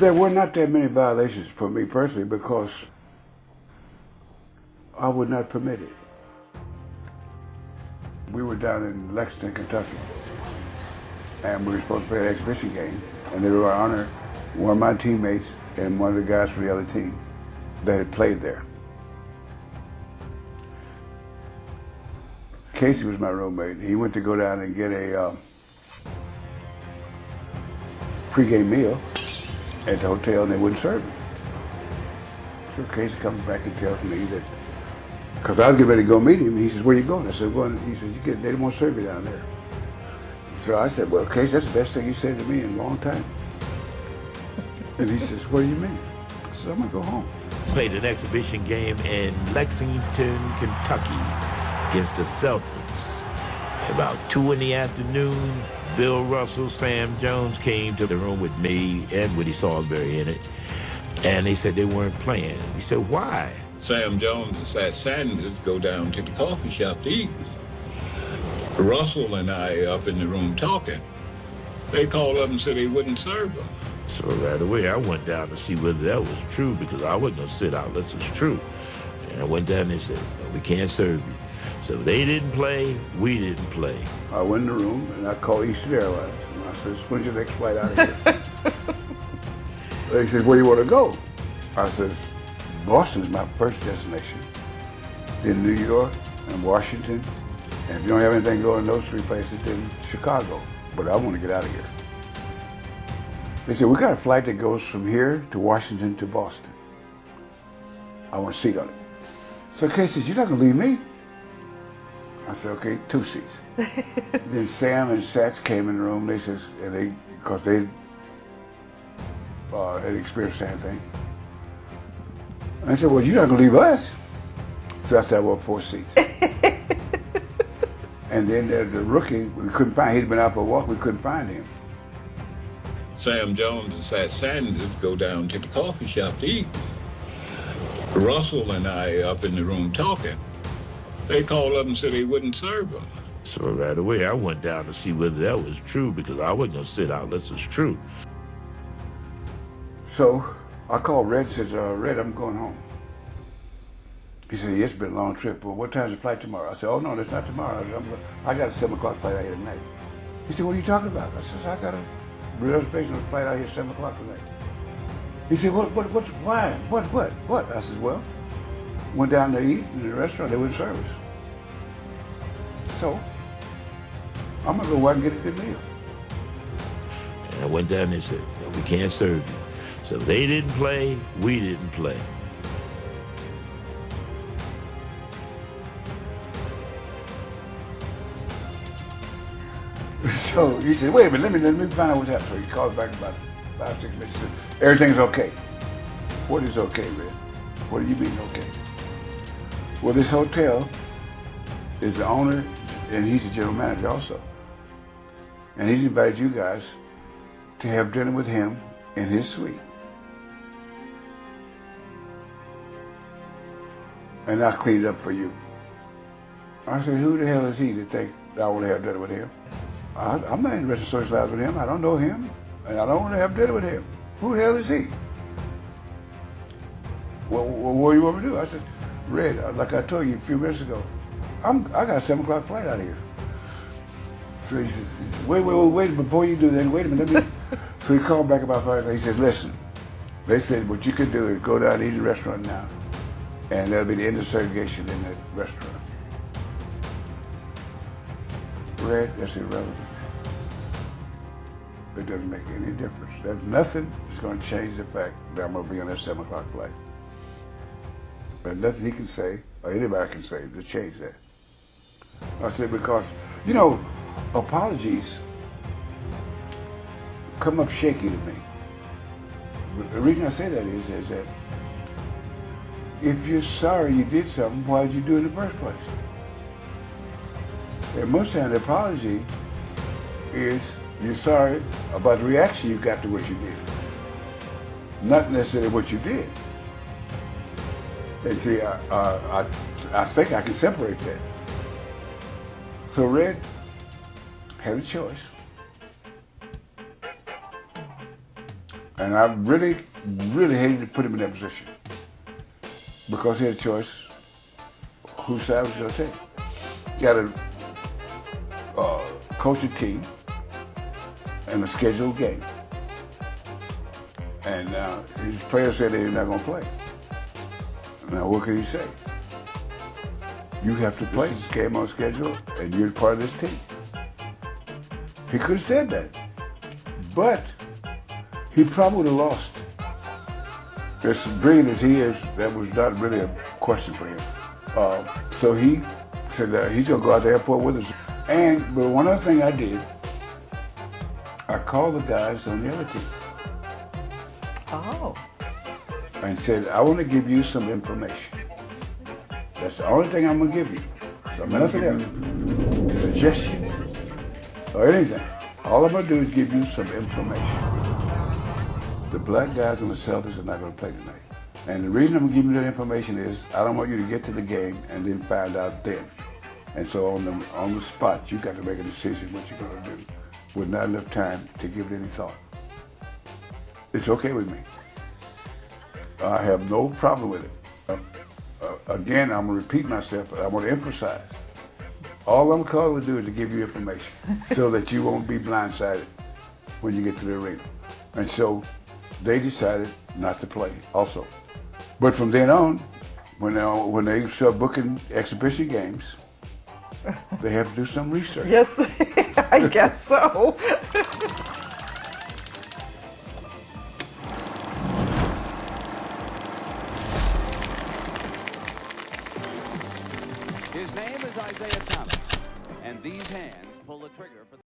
There were not that many violations for me personally because I would not permit it. We were down in Lexington, Kentucky, and we were supposed to play an exhibition game, and they were going to honor one of my teammates and one of the guys from the other team that had played there. Casey was my roommate. He went to go down and get a pregame meal at the hotel, and they wouldn't serve him. So Casey comes back and tells me that, because I was getting ready to go meet him, he says, "Where you going?" I said, "Well," he said, "They won't serve you down there." So I said, "Well, Casey, that's the best thing you said to me in a long time." And he says, "What do you mean?" I said, "I'm going to go home." Played an exhibition game in Lexington, Kentucky against the Celtics. About 2 in the afternoon, Bill Russell, Sam Jones came to the room with me and Woody Salisbury in it, and they said they weren't playing. We said, "Why?" Sam Jones and Satch Sanders go down to the coffee shop to eat. Russell and I up in the room talking. They called up and said they wouldn't serve them. So right away, I went down to see whether that was true because I wasn't going to sit out unless it's true. And I went down and they said, "No, we can't serve you." So they didn't play, we didn't play. I went in the room and I called Eastern Airlines and I said, "When's your next flight out of here?" They said, "Where do you want to go?" I said, "Boston's my first destination. Then New York and Washington. And if you don't have anything going in those 3 places, then Chicago. But I want to get out of here." They said, "We got a flight that goes from here to Washington to Boston. I want a seat on it." So Casey says, "You're not going to leave me?" I said, "Okay, 2 seats." Then Sam and Satch came in the room. They says, because they had experienced the same thing. I said, "Well, you're not going to leave us." So I said, "I want 4 seats." And then there's the rookie, we couldn't find, he'd been out for a walk, we couldn't find him. Sam Jones and Satch Sanders go down to the coffee shop to eat. Russell and I up in the room talking. They called up and said they wouldn't serve them. So right away, I went down to see whether that was true because I wasn't going to sit out unless it's true. So I called Red and said, "Red, I'm going home." He said, "Yeah, it's been a long trip. Well, what time's the flight tomorrow?" I said, "Oh, no, it's not tomorrow. I got a 7 o'clock flight out here tonight." He said, "What are you talking about?" I said, "I got a reservation on a flight out here at 7 o'clock tonight." He said, why? What? I said, "Well, went down to eat in the restaurant. They wouldn't serve us. So I'm going to go out and get a good meal." And I went down and they said, "No, we can't serve you." So they didn't play, we didn't play. So he said, "Wait a minute, let me find out what's happening." So he called back about 5-6 minutes. He said, "Everything's okay." "What is okay, Red?" "What do you mean okay?" "Well, this hotel is the owner and he's the general manager also. And he's invited you guys to have dinner with him in his suite. And I cleaned up for you." I said, "Who the hell is he to think that I want to have dinner with him? I'm not interested in socializing with him. I don't know him, and I don't want to have dinner with him. Who the hell is he?" Well, what do you want me to do?" I said, "Red, like I told you a few minutes ago, I got a 7 o'clock flight out of here." So he says, "Wait, before you do that, wait a minute, let me..." So he called back about 5 o'clock. He said, "Listen, they said what you could do is go down and eat at the restaurant now, and that'll be the end of segregation in that restaurant." Red, that's irrelevant. It doesn't make any difference. There's nothing that's going to change the fact that I'm going to be on that 7 o'clock flight. There's nothing he can say, or anybody can say, to change that. I said, because, apologies come up shaky to me. But the reason I say that is that if you're sorry you did something, why did you do it in the first place? And most times the apology is you're sorry about the reaction you got to what you did, not necessarily what you did. And see, I think I can separate that. So Red had a choice. And I really, really hated to put him in that position because he had a choice whose side was going to take. He got to coach a team and a scheduled game. And his players said they're not going to play. Now, what can he say? You have to play this game on schedule, and you're part of this team. He could have said that, but he probably would have lost. As brilliant as he is, that was not really a question for him. So he said he's going to go out to the airport with us. But one other thing I did, I called the guys on the other team. Oh. And said, I want to give you some information. That's the only thing I'm going to give you. So nothing else. Suggestions or anything. All I'm going to do is give you some information. The black guys on the Celtics are not going to play tonight. And the reason I'm going to give you that information is I don't want you to get to the game and then find out then. And so on the spot, you got to make a decision what you're going to do with not enough time to give it any thought. It's okay with me. I have no problem with it. Again, I'm going to repeat myself, but I want to emphasize. All I'm calling to do is to give you information so that you won't be blindsided when you get to the arena. And so they decided not to play also. But from then on, when they start booking exhibition games, they have to do some research. Yes, I guess so. His name is Isaiah Thomas, and these hands pull the trigger.